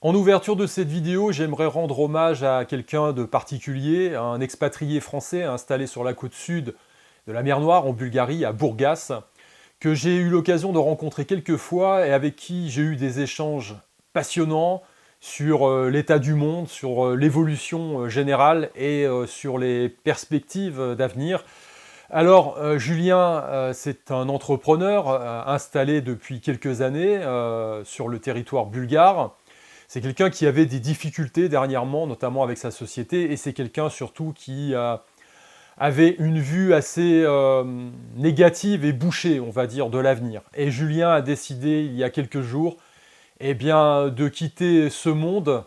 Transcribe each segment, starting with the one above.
En ouverture de cette vidéo, j'aimerais rendre hommage à quelqu'un de particulier, un expatrié français installé sur la côte sud de la mer Noire, en Bulgarie, à Burgas, que j'ai eu l'occasion de rencontrer quelques fois et avec qui j'ai eu des échanges passionnants sur l'état du monde, sur l'évolution générale et sur les perspectives d'avenir. Alors, Julien, c'est un entrepreneur installé depuis quelques années sur le territoire bulgare. C'est quelqu'un qui avait des difficultés dernièrement, notamment avec sa société, et c'est quelqu'un surtout qui avait une vue assez négative et bouchée, on va dire, de l'avenir. Et Julien a décidé, il y a quelques jours, eh bien, de quitter ce monde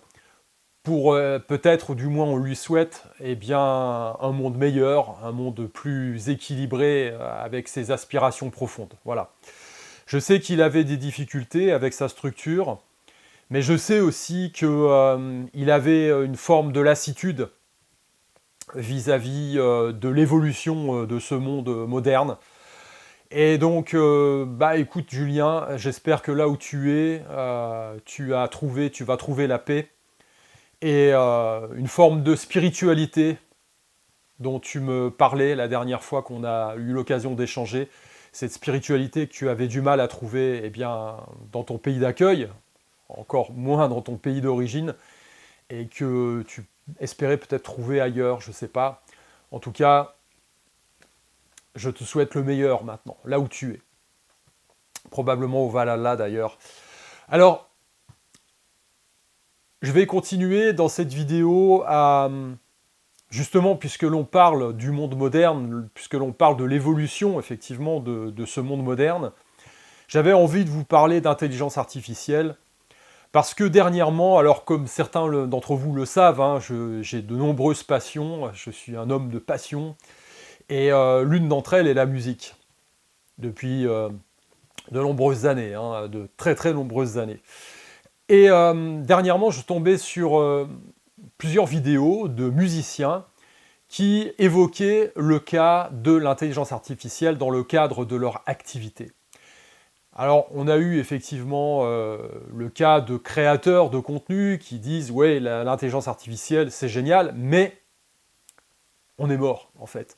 pour peut-être, ou du moins on lui souhaite, eh bien, un monde meilleur, un monde plus équilibré, avec ses aspirations profondes. Voilà. Je sais qu'il avait des difficultés avec sa structure, mais je sais aussi qu'il avait une forme de lassitude vis-à-vis de l'évolution de ce monde moderne. Et donc, écoute Julien, j'espère que là où tu es, tu vas trouver la paix et une forme de spiritualité dont tu me parlais la dernière fois qu'on a eu l'occasion d'échanger, cette spiritualité que tu avais du mal à trouver eh bien, dans ton pays d'accueil, encore moins dans ton pays d'origine, et que tu espérais peut-être trouver ailleurs, je ne sais pas. En tout cas, je te souhaite le meilleur maintenant, là où tu es. Probablement au Valhalla d'ailleurs. Alors, je vais continuer dans cette vidéo à, justement, puisque l'on parle du monde moderne, puisque l'on parle de l'évolution, effectivement, de ce monde moderne, j'avais envie de vous parler d'intelligence artificielle, parce que dernièrement, alors comme certains d'entre vous le savent, hein, j'ai de nombreuses passions, je suis un homme de passion, et l'une d'entre elles est la musique, depuis de nombreuses années, hein, de très très nombreuses années. Et dernièrement, je tombais sur plusieurs vidéos de musiciens qui évoquaient le cas de l'intelligence artificielle dans le cadre de leur activité. Alors, on a eu effectivement le cas de créateurs de contenu qui disent « ouais, l'intelligence artificielle, c'est génial, mais on est mort, en fait ».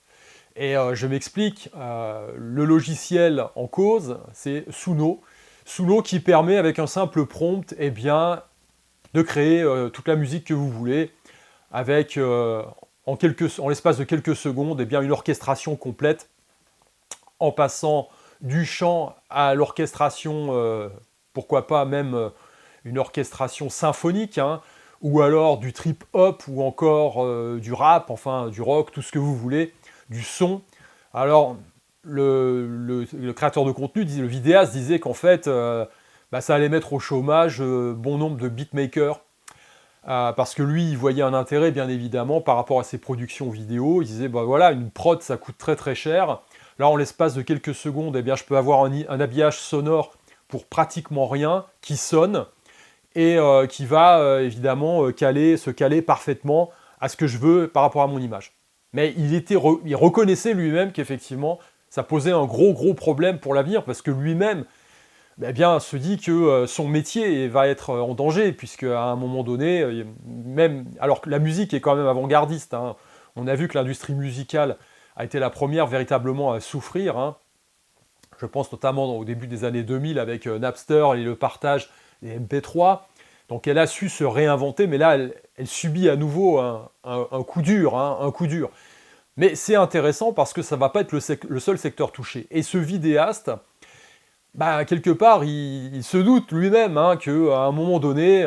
Et je m'explique, le logiciel en cause, c'est Suno. Suno qui permet, avec un simple prompt, eh bien, de créer toute la musique que vous voulez, avec, en l'espace de quelques secondes, eh bien, une orchestration complète, en passant du chant à l'orchestration, pourquoi pas même une orchestration symphonique, hein, ou alors du trip-hop, ou encore du rap, enfin du rock, tout ce que vous voulez, du son. Alors, le créateur de contenu, le vidéaste, disait qu'en fait, ça allait mettre au chômage bon nombre de beatmakers, parce que lui, il voyait un intérêt, bien évidemment, par rapport à ses productions vidéo. Il disait, voilà, une prod, ça coûte très très cher. Là, en l'espace de quelques secondes, eh bien, je peux avoir un habillage sonore pour pratiquement rien, qui sonne, et qui va évidemment se caler parfaitement à ce que je veux par rapport à mon image. Mais il reconnaissait lui-même qu'effectivement, ça posait un gros problème pour l'avenir, parce que lui-même se dit que son métier va être en danger, puisque à un moment donné, même alors que la musique est quand même avant-gardiste, hein, on a vu que l'industrie musicale a été la première véritablement à souffrir, hein. Je pense notamment au début des années 2000 avec Napster et le partage des MP3. Donc elle a su se réinventer, mais là, elle subit à nouveau un coup dur, hein, un coup dur. Mais c'est intéressant parce que ça ne va pas être le seul secteur touché. Et ce vidéaste, quelque part, il se doute lui-même hein, qu'à un moment donné,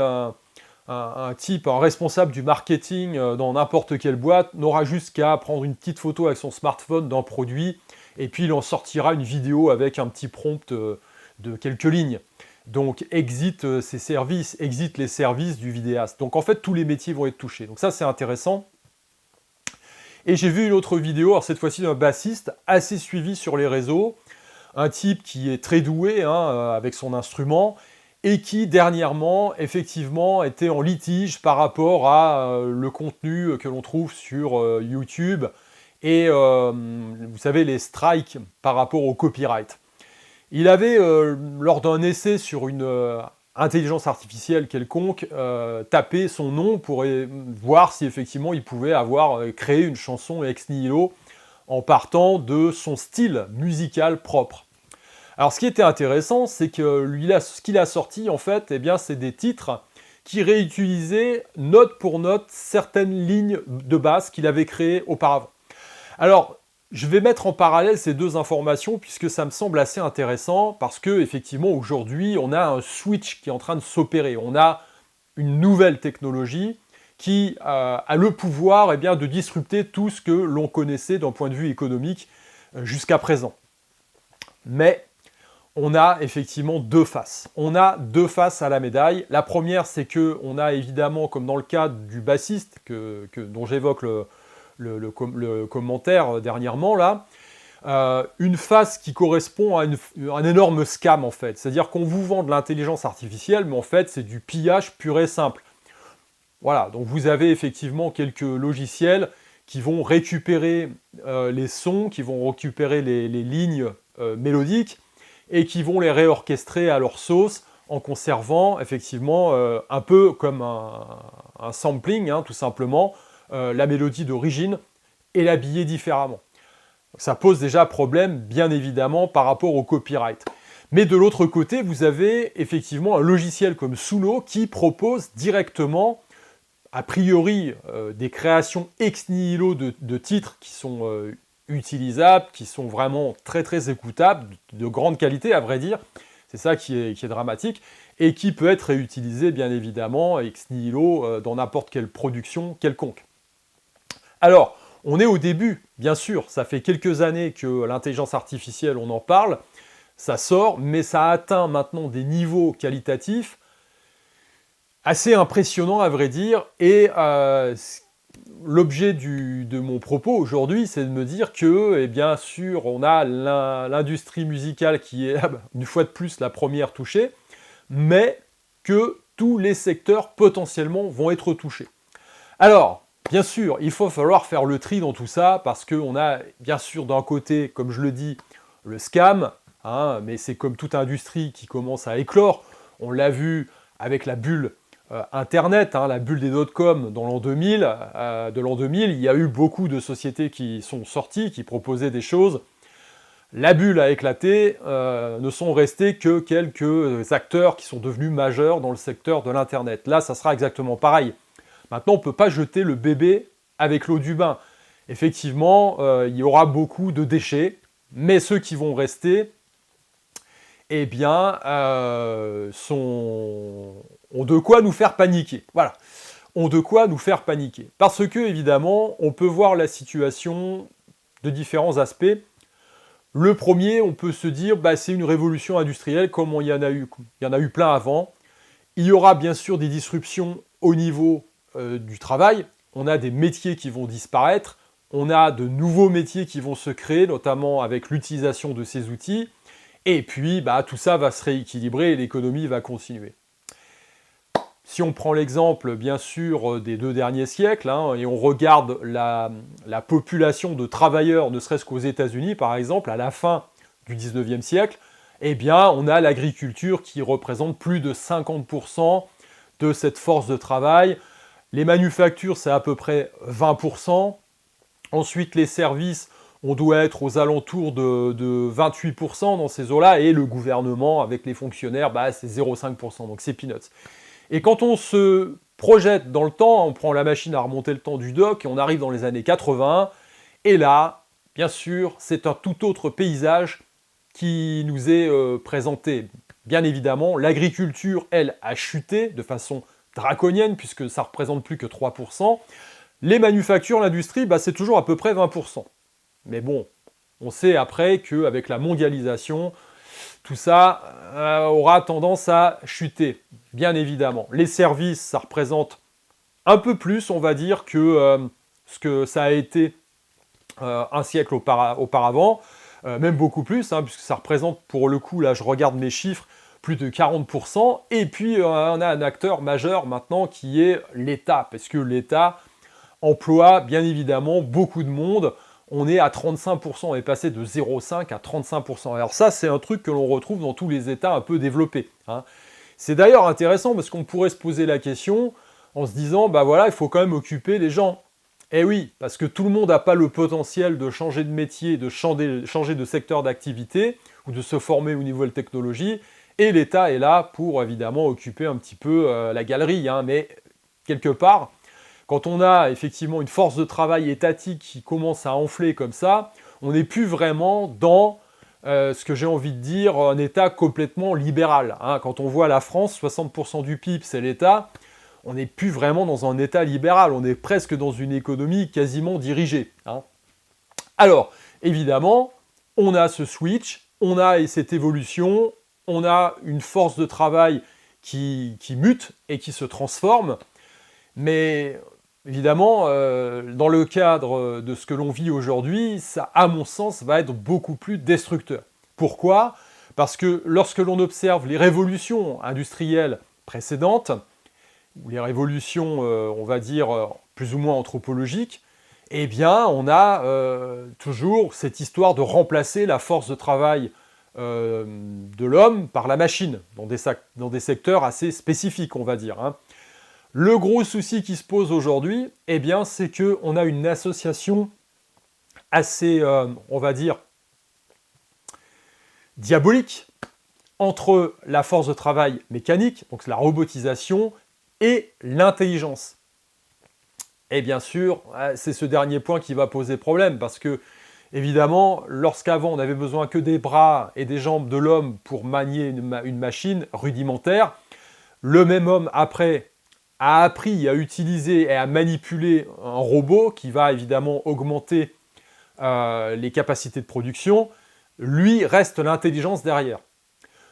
un responsable du marketing dans n'importe quelle boîte n'aura juste qu'à prendre une petite photo avec son smartphone d'un produit, et puis il en sortira une vidéo avec un petit prompt de quelques lignes. Donc exit ces services, exit les services du vidéaste. Donc en fait, tous les métiers vont être touchés. Donc ça, c'est intéressant. Et j'ai vu une autre vidéo, alors cette fois-ci d'un bassiste, assez suivi sur les réseaux, un type qui est très doué hein, avec son instrument, et qui dernièrement, effectivement, était en litige par rapport à le contenu que l'on trouve sur YouTube, et vous savez, les strikes par rapport au copyright. Il avait, lors d'un essai sur une intelligence artificielle quelconque taper son nom pour voir si effectivement il pouvait avoir créé une chanson ex nihilo en partant de son style musical propre. Alors ce qui était intéressant, c'est que ce qu'il a sorti en fait, eh bien, c'est des titres qui réutilisaient note pour note certaines lignes de base qu'il avait créées auparavant. Alors, je vais mettre en parallèle ces deux informations puisque ça me semble assez intéressant parce que effectivement aujourd'hui on a un switch qui est en train de s'opérer. On a une nouvelle technologie qui a le pouvoir de disrupter tout ce que l'on connaissait d'un point de vue économique jusqu'à présent. Mais on a effectivement deux faces. On a deux faces à la médaille. La première, c'est qu'on a évidemment, comme dans le cas du bassiste dont j'évoque le commentaire dernièrement, là, une face qui correspond à un énorme scam, en fait. C'est-à-dire qu'on vous vend de l'intelligence artificielle, mais en fait, c'est du pillage pur et simple. Voilà, donc vous avez effectivement quelques logiciels qui vont récupérer les sons, qui vont récupérer les lignes mélodiques, et qui vont les réorchestrer à leur sauce en conservant effectivement un peu comme un sampling, tout simplement, la mélodie d'origine et l'habiller différemment. Ça pose déjà problème, bien évidemment, par rapport au copyright. Mais de l'autre côté, vous avez effectivement un logiciel comme Suno qui propose directement, a priori, des créations ex nihilo de titres qui sont utilisables, qui sont vraiment très très écoutables, de grande qualité à vrai dire, c'est ça qui est dramatique, et qui peut être réutilisé bien évidemment ex nihilo dans n'importe quelle production quelconque. Alors, on est au début, bien sûr, ça fait quelques années que l'intelligence artificielle, on en parle, ça sort, mais ça a atteint maintenant des niveaux qualitatifs assez impressionnants à vrai dire, et l'objet de mon propos aujourd'hui, c'est de me dire que, bien sûr, on a l'industrie musicale qui est, une fois de plus, la première touchée, mais que tous les secteurs, potentiellement, vont être touchés. Alors, bien sûr, il faut falloir faire le tri dans tout ça, parce qu'on a, bien sûr, d'un côté, comme je le dis, le scam, mais c'est comme toute industrie qui commence à éclore. On l'a vu avec la bulle Internet, la bulle des dot-com dans l'an 2000, il y a eu beaucoup de sociétés qui sont sorties, qui proposaient des choses. La bulle a éclaté, ne sont restés que quelques acteurs qui sont devenus majeurs dans le secteur de l'Internet. Là, ça sera exactement pareil. Maintenant, on ne peut pas jeter le bébé avec l'eau du bain. Effectivement, il y aura beaucoup de déchets, mais ceux qui vont rester, ont de quoi nous faire paniquer. Voilà, ont de quoi nous faire paniquer. Parce que, évidemment, on peut voir la situation de différents aspects. Le premier, on peut se dire, c'est une révolution industrielle comme il y en a eu plein avant. Il y aura bien sûr des disruptions au niveau du travail. On a des métiers qui vont disparaître. On a de nouveaux métiers qui vont se créer, notamment avec l'utilisation de ces outils. Et puis, tout ça va se rééquilibrer et l'économie va continuer. Si on prend l'exemple, bien sûr, des 2 derniers siècles, et on regarde la population de travailleurs, ne serait-ce qu'aux États-Unis, par exemple, à la fin du 19e siècle, on a l'agriculture qui représente plus de 50% de cette force de travail. Les manufactures, c'est à peu près 20%. Ensuite, les services, on doit être aux alentours de 28% dans ces eaux-là, et le gouvernement, avec les fonctionnaires, c'est 0,5%, donc c'est peanuts. Et quand on se projette dans le temps, on prend la machine à remonter le temps du doc, et on arrive dans les années 80, et là, bien sûr, c'est un tout autre paysage qui nous est présenté. Bien évidemment, l'agriculture, elle, a chuté de façon draconienne, puisque ça ne représente plus que 3%. Les manufactures, l'industrie, c'est toujours à peu près 20%. Mais bon, on sait après qu'avec la mondialisation, tout ça aura tendance à chuter, bien évidemment. Les services, ça représente un peu plus, on va dire, que ce que ça a été un siècle auparavant, même beaucoup plus, puisque ça représente, pour le coup, là je regarde mes chiffres, plus de 40%. Et puis on a un acteur majeur maintenant qui est l'État, parce que l'État emploie bien évidemment beaucoup de monde. On est à 35%, on est passé de 0,5 à 35%. Alors ça, c'est un truc que l'on retrouve dans tous les États un peu développés. C'est d'ailleurs intéressant parce qu'on pourrait se poser la question en se disant, bah voilà, il faut quand même occuper les gens. Eh oui, parce que tout le monde n'a pas le potentiel de changer de métier, de changer de secteur d'activité ou de se former aux nouvelles technologies. Et l'État est là pour évidemment occuper un petit peu la galerie. Hein. Mais quelque part, quand on a effectivement une force de travail étatique qui commence à enfler comme ça, on n'est plus vraiment dans ce que j'ai envie de dire un État complètement libéral. Hein. Quand on voit la France, 60% du PIB c'est l'État. On n'est plus vraiment dans un État libéral, on est presque dans une économie quasiment dirigée. Hein. Alors, évidemment, on a ce switch, on a cette évolution, on a une force de travail qui mute et qui se transforme, mais évidemment, dans le cadre de ce que l'on vit aujourd'hui, ça, à mon sens, va être beaucoup plus destructeur. Pourquoi ? Parce que lorsque l'on observe les révolutions industrielles précédentes, ou les révolutions, on va dire, plus ou moins anthropologiques, eh bien, on a toujours cette histoire de remplacer la force de travail de l'homme par la machine, dans des secteurs assez spécifiques, on va dire. Hein. Le gros souci qui se pose aujourd'hui, eh bien, c'est qu'on a une association assez, on va dire, diabolique entre la force de travail mécanique, donc la robotisation, et l'intelligence. Et bien sûr, c'est ce dernier point qui va poser problème, parce que, évidemment, lorsqu'avant on avait besoin que des bras et des jambes de l'homme pour manier une machine rudimentaire, le même homme, après, a appris à utiliser et à manipuler un robot qui va évidemment augmenter les capacités de production. Lui reste l'intelligence derrière.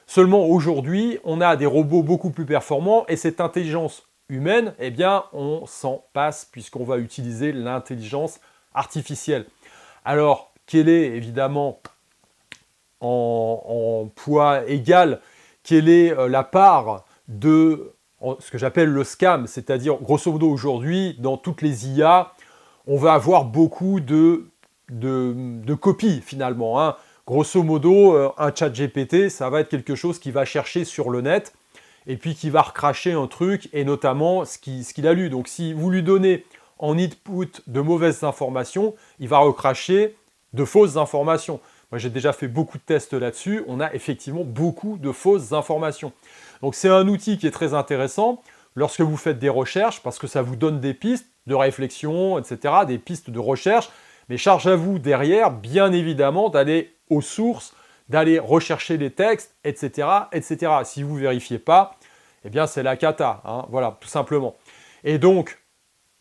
Seulement aujourd'hui, on a des robots beaucoup plus performants et cette intelligence humaine, eh bien, on s'en passe puisqu'on va utiliser l'intelligence artificielle. Alors, quelle est évidemment en poids égal, quelle est la part de ce que j'appelle le scam, c'est-à-dire grosso modo aujourd'hui, dans toutes les IA, on va avoir beaucoup de copies finalement. Hein. Grosso modo, un chat GPT, ça va être quelque chose qui va chercher sur le net et puis qui va recracher un truc et notamment ce qu'il a lu. Donc si vous lui donnez en input de mauvaises informations, il va recracher de fausses informations. Moi j'ai déjà fait beaucoup de tests là-dessus, on a effectivement beaucoup de fausses informations. Donc c'est un outil qui est très intéressant lorsque vous faites des recherches parce que ça vous donne des pistes de réflexion, etc., des pistes de recherche. Mais charge à vous derrière, bien évidemment, d'aller aux sources, d'aller rechercher les textes, etc., etc. Si vous ne vérifiez pas, eh bien c'est la cata, hein, voilà, tout simplement. Et donc,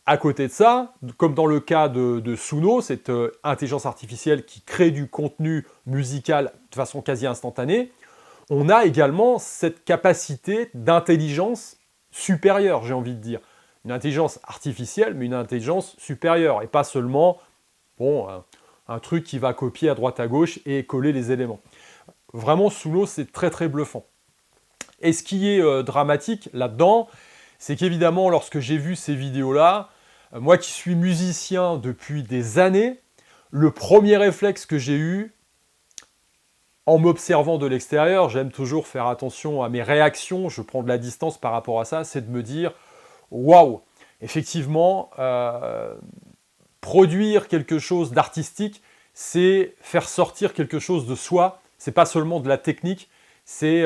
à côté de ça, comme dans le cas de Suno, cette intelligence artificielle qui crée du contenu musical de façon quasi instantanée, on a également cette capacité d'intelligence supérieure, j'ai envie de dire. Une intelligence artificielle, mais une intelligence supérieure, et pas seulement un truc qui va copier à droite à gauche et coller les éléments. Vraiment, Suno, c'est très très bluffant. Et ce qui est dramatique là-dedans, c'est qu'évidemment, lorsque j'ai vu ces vidéos-là, moi qui suis musicien depuis des années, le premier réflexe que j'ai eu, en m'observant de l'extérieur, j'aime toujours faire attention à mes réactions, je prends de la distance par rapport à ça, c'est de me dire « Waouh !» Effectivement, produire quelque chose d'artistique, c'est faire sortir quelque chose de soi. C'est pas seulement de la technique, c'est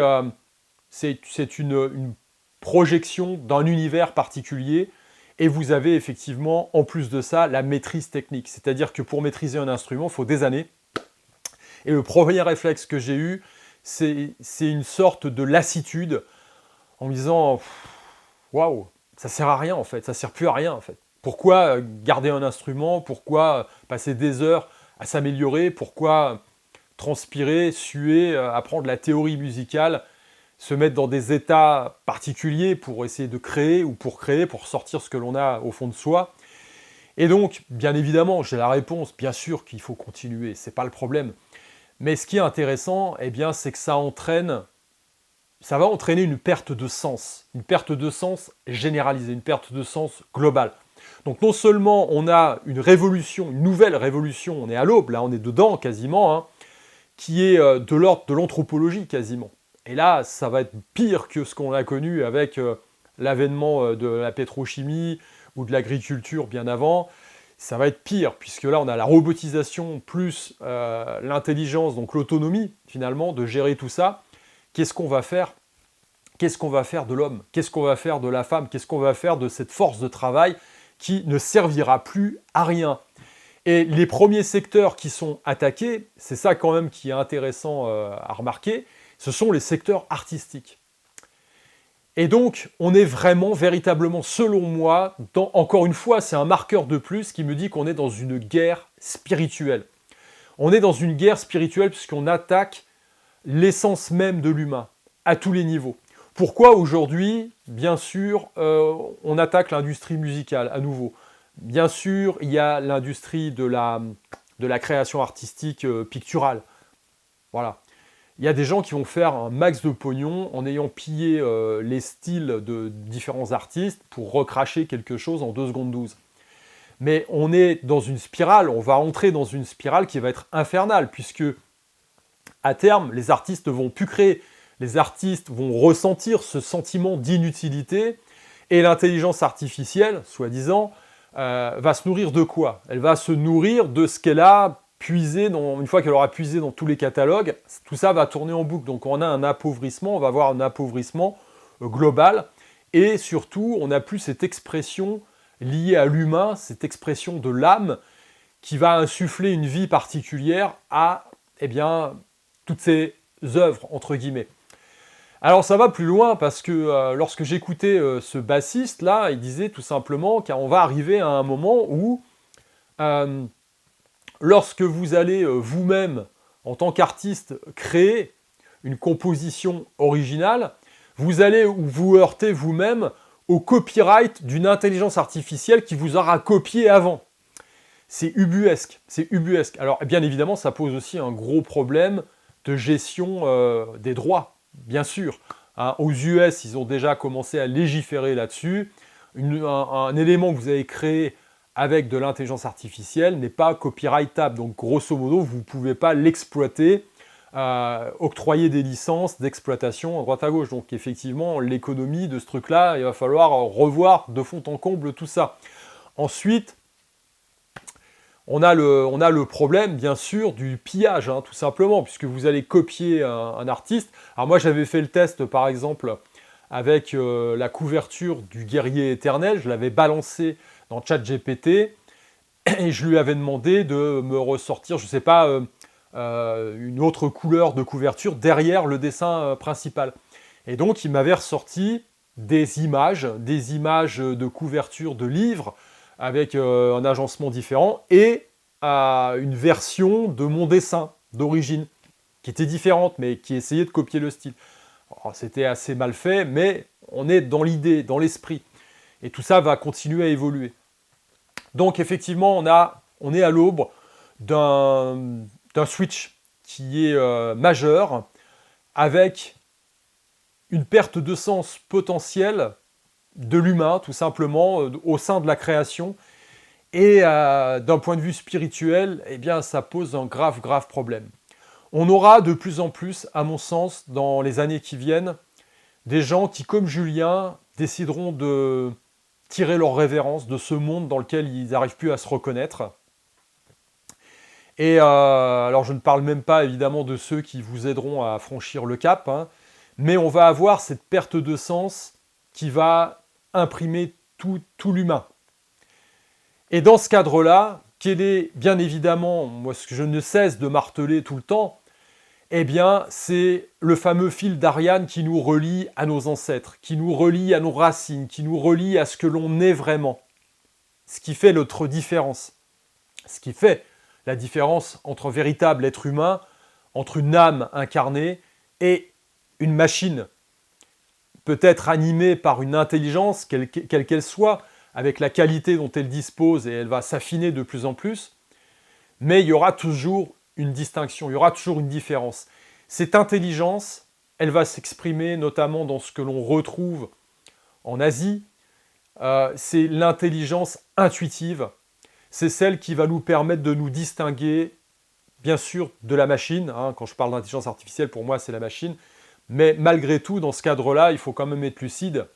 une projection d'un univers particulier. Et vous avez effectivement, en plus de ça, la maîtrise technique. C'est-à-dire que pour maîtriser un instrument, il faut des années. Et le premier réflexe que j'ai eu, c'est une sorte de lassitude en me disant « Waouh, ça sert à rien en fait, ça sert plus à rien en fait. » Pourquoi garder un instrument? Pourquoi passer des heures à s'améliorer? Pourquoi transpirer, suer, apprendre la théorie musicale, se mettre dans des états particuliers pour essayer de créer ou pour créer, pour sortir ce que l'on a au fond de soi? Et donc, bien évidemment, j'ai la réponse. Bien sûr qu'il faut continuer, c'est pas le problème. Mais ce qui est intéressant, eh bien, c'est que ça va entraîner une perte de sens généralisée, une perte de sens globale. Donc non seulement on a une révolution, une nouvelle révolution, on est à l'aube, là on est dedans quasiment, hein, qui est de l'ordre de l'anthropologie quasiment. Et là, ça va être pire que ce qu'on a connu avec l'avènement de la pétrochimie ou de l'agriculture bien avant. Ça va être pire, puisque là, on a la robotisation plus l'intelligence, donc l'autonomie, finalement, de gérer tout ça. Qu'est-ce qu'on va faire? Qu'est-ce qu'on va faire de l'homme? Qu'est-ce qu'on va faire de la femme? Qu'est-ce qu'on va faire de cette force de travail qui ne servira plus à rien? Et les premiers secteurs qui sont attaqués, c'est ça quand même qui est intéressant à remarquer, ce sont les secteurs artistiques. Et donc, on est vraiment, véritablement, selon moi, encore une fois, c'est un marqueur de plus qui me dit qu'on est dans une guerre spirituelle. On est dans une guerre spirituelle puisqu'on attaque l'essence même de l'humain, à tous les niveaux. Pourquoi aujourd'hui, bien sûr, on attaque l'industrie musicale à nouveau? Bien sûr, il y a l'industrie de la création artistique picturale. Voilà. Il y a des gens qui vont faire un max de pognon en ayant pillé les styles de différents artistes pour recracher quelque chose en 2 secondes 12. Mais on est dans une spirale, on va entrer dans une spirale qui va être infernale, puisque à terme, les artistes ne vont plus créer, les artistes vont ressentir ce sentiment d'inutilité, et l'intelligence artificielle, soi-disant, va se nourrir de quoi? Elle va se nourrir de ce qu'elle a puisé, une fois qu'elle aura puisé dans tous les catalogues, tout ça va tourner en boucle. Donc on a un appauvrissement, on va avoir un appauvrissement global, et surtout, on n'a plus cette expression liée à l'humain, cette expression de l'âme, qui va insuffler une vie particulière à, toutes ces œuvres, entre guillemets. Alors ça va plus loin parce que lorsque j'écoutais ce bassiste-là, il disait tout simplement qu'on va arriver à un moment où, lorsque vous allez vous-même, en tant qu'artiste, créer une composition originale, vous allez vous heurter vous-même au copyright d'une intelligence artificielle qui vous aura copié avant. C'est ubuesque, c'est ubuesque. Alors bien évidemment, ça pose aussi un gros problème de gestion des droits. Bien sûr, hein, aux US, ils ont déjà commencé à légiférer là-dessus. Un élément que vous avez créé avec de l'intelligence artificielle n'est pas copyrightable. Donc, grosso modo, vous ne pouvez pas l'exploiter, octroyer des licences d'exploitation à droite à gauche. Donc, effectivement, l'économie de ce truc-là, il va falloir revoir de fond en comble tout ça. Ensuite, on a le problème, bien sûr, du pillage, hein, tout simplement, puisque vous allez copier un artiste. Alors moi, j'avais fait le test, par exemple, avec la couverture du Guerrier Éternel. Je l'avais balancé dans ChatGPT et je lui avais demandé de me ressortir, je ne sais pas, une autre couleur de couverture derrière le dessin principal. Et donc, il m'avait ressorti des images de couverture de livres, avec un agencement différent, et une version de mon dessin d'origine, qui était différente, mais qui essayait de copier le style. C'était assez mal fait, mais on est dans l'idée, dans l'esprit. Et tout ça va continuer à évoluer. Donc effectivement, on est à l'aube d'un switch qui est majeur, avec une perte de sens potentielle de l'humain, tout simplement, au sein de la création. Et d'un point de vue spirituel, eh bien, ça pose un grave problème. On aura de plus en plus, à mon sens, dans les années qui viennent, des gens qui, comme Julien, décideront de tirer leur révérence de ce monde dans lequel ils n'arrivent plus à se reconnaître. Et alors, je ne parle même pas, évidemment, de ceux qui vous aideront à franchir le cap, hein, mais on va avoir cette perte de sens qui va imprimer tout l'humain. Et dans ce cadre-là, quel est, bien évidemment, moi ce que je ne cesse de marteler tout le temps, eh bien, c'est le fameux fil d'Ariane qui nous relie à nos ancêtres, qui nous relie à nos racines, qui nous relie à ce que l'on est vraiment. Ce qui fait notre différence. Ce qui fait la différence entre un véritable être humain, entre une âme incarnée et une machine, peut-être animée par une intelligence, quelle qu'elle soit, avec la qualité dont elle dispose, et elle va s'affiner de plus en plus, mais il y aura toujours une distinction, il y aura toujours une différence. Cette intelligence, elle va s'exprimer notamment dans ce que l'on retrouve en Asie, c'est l'intelligence intuitive, c'est celle qui va nous permettre de nous distinguer, bien sûr, de la machine, hein. Quand je parle d'intelligence artificielle, pour moi, c'est la machine, Mais malgré tout, dans ce cadre-là, il faut quand même être lucide.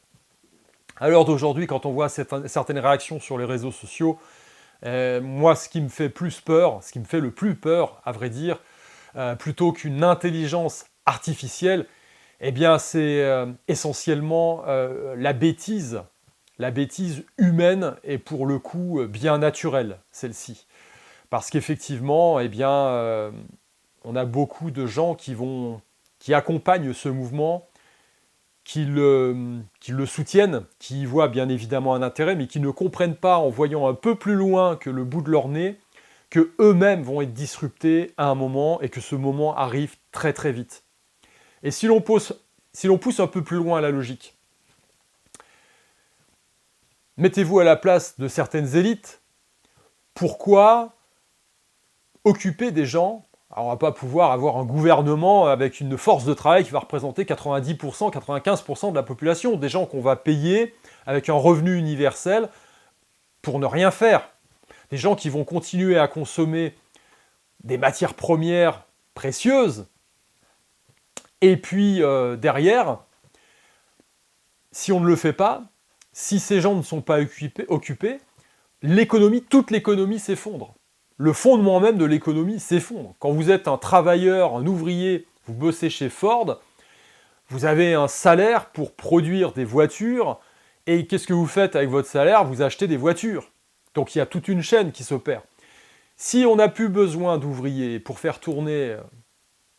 À l'heure d'aujourd'hui, quand on voit certaines réactions sur les réseaux sociaux, moi, ce qui me fait plus peur, ce qui me fait le plus peur, à vrai dire, plutôt qu'une intelligence artificielle, eh bien, c'est essentiellement la bêtise humaine et pour le coup bien naturelle, celle-ci. Parce qu'effectivement, eh bien, on a beaucoup de gens qui accompagnent ce mouvement, qui le soutiennent, qui y voient bien évidemment un intérêt, mais qui ne comprennent pas en voyant un peu plus loin que le bout de leur nez, que eux-mêmes vont être disruptés à un moment et que ce moment arrive très très vite. Et si l'on pousse un peu plus loin la logique, mettez-vous à la place de certaines élites, pourquoi occuper des gens? Alors on ne va pas pouvoir avoir un gouvernement avec une force de travail qui va représenter 90%, 95% de la population, des gens qu'on va payer avec un revenu universel pour ne rien faire. Des gens qui vont continuer à consommer des matières premières précieuses. Et puis derrière, si on ne le fait pas, si ces gens ne sont pas occupés, toute l'économie s'effondre. Le fondement même de l'économie s'effondre. Quand vous êtes un travailleur, un ouvrier, vous bossez chez Ford, vous avez un salaire pour produire des voitures, et qu'est-ce que vous faites avec votre salaire? Vous achetez des voitures. Donc il y a toute une chaîne qui s'opère. Si on n'a plus besoin d'ouvriers pour faire tourner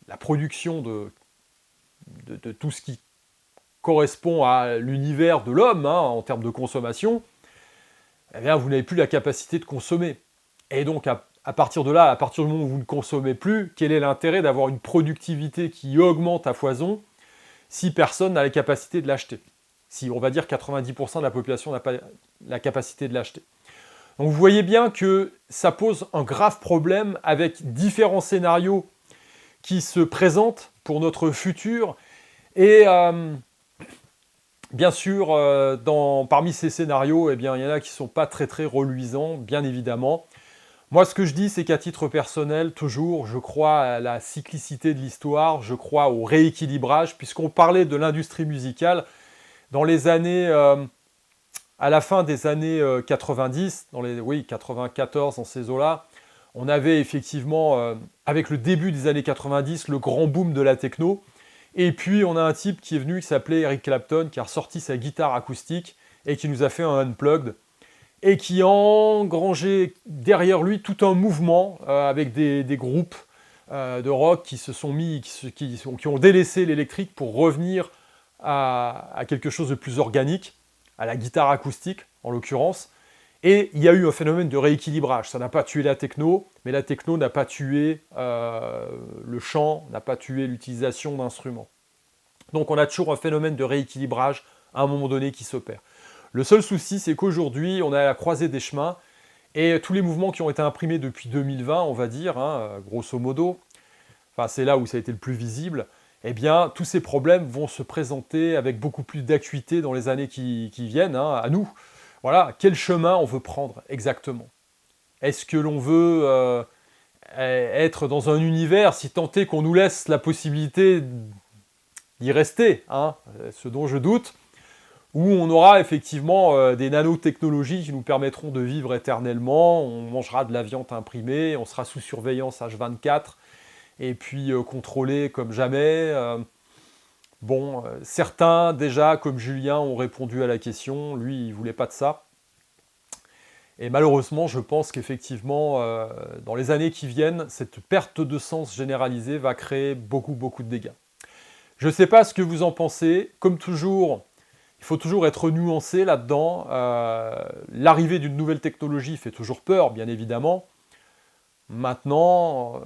la production de tout ce qui correspond à l'univers de l'homme, en termes de consommation, eh bien, vous n'avez plus la capacité de consommer. Et donc, à partir de là, à partir du moment où vous ne consommez plus, quel est l'intérêt d'avoir une productivité qui augmente à foison si personne n'a la capacité de l'acheter? Si, on va dire, 90% de la population n'a pas la capacité de l'acheter. Donc, vous voyez bien que ça pose un grave problème avec différents scénarios qui se présentent pour notre futur. Et bien sûr, parmi ces scénarios, eh bien, il y en a qui ne sont pas très très reluisants, bien évidemment. Moi, ce que je dis, c'est qu'à titre personnel, toujours, je crois à la cyclicité de l'histoire, je crois au rééquilibrage, puisqu'on parlait de l'industrie musicale. Dans les années, à la fin des années 90, 94, dans ces eaux-là, on avait effectivement, avec le début des années 90, le grand boom de la techno. Et puis, on a un type qui est venu, qui s'appelait Eric Clapton, qui a ressorti sa guitare acoustique et qui nous a fait un unplugged, et qui a engrangé derrière lui tout un mouvement avec des groupes de rock qui se sont mis, qui ont délaissé l'électrique pour revenir à quelque chose de plus organique, à la guitare acoustique en l'occurrence. Et il y a eu un phénomène de rééquilibrage. Ça n'a pas tué la techno, mais la techno n'a pas tué le chant, n'a pas tué l'utilisation d'instruments. Donc on a toujours un phénomène de rééquilibrage à un moment donné qui s'opère. Le seul souci, c'est qu'aujourd'hui, on est à la croisée des chemins, et tous les mouvements qui ont été imprimés depuis 2020, on va dire, grosso modo, enfin c'est là où ça a été le plus visible, eh bien, tous ces problèmes vont se présenter avec beaucoup plus d'acuité dans les années qui viennent, à nous. Voilà, quel chemin on veut prendre exactement? Est-ce que l'on veut être dans un univers, si tant est qu'on nous laisse la possibilité d'y rester, ce dont je doute, où on aura effectivement des nanotechnologies qui nous permettront de vivre éternellement, on mangera de la viande imprimée, on sera sous surveillance H24, et puis contrôlé comme jamais. Certains déjà, comme Julien, ont répondu à la question, lui il ne voulait pas de ça. Et malheureusement, je pense qu'effectivement, dans les années qui viennent, cette perte de sens généralisée va créer beaucoup de dégâts. Je ne sais pas ce que vous en pensez, comme toujours, il faut toujours être nuancé là-dedans. L'arrivée d'une nouvelle technologie fait toujours peur, bien évidemment. Maintenant,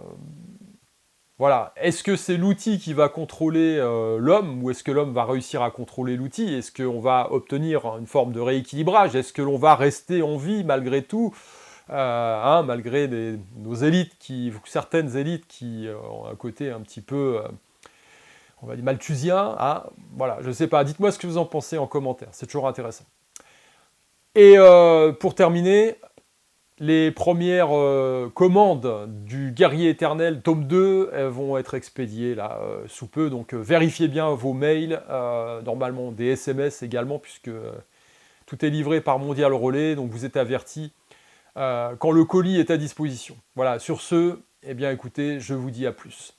voilà. Est-ce que c'est l'outil qui va contrôler l'homme, ou est-ce que l'homme va réussir à contrôler l'outil? Est-ce qu'on va obtenir une forme de rééquilibrage? Est-ce que l'on va rester en vie malgré tout, malgré nos élites, certaines élites qui ont un côté un petit peu... on va dire malthusien, voilà, je ne sais pas, dites-moi ce que vous en pensez en commentaire, c'est toujours intéressant. Et pour terminer, les premières commandes du Guerrier Éternel, tome 2, elles vont être expédiées là, sous peu. Donc vérifiez bien vos mails, normalement des SMS également, puisque tout est livré par Mondial Relais, donc vous êtes avertis quand le colis est à disposition. Voilà, sur ce, eh bien écoutez, je vous dis à plus.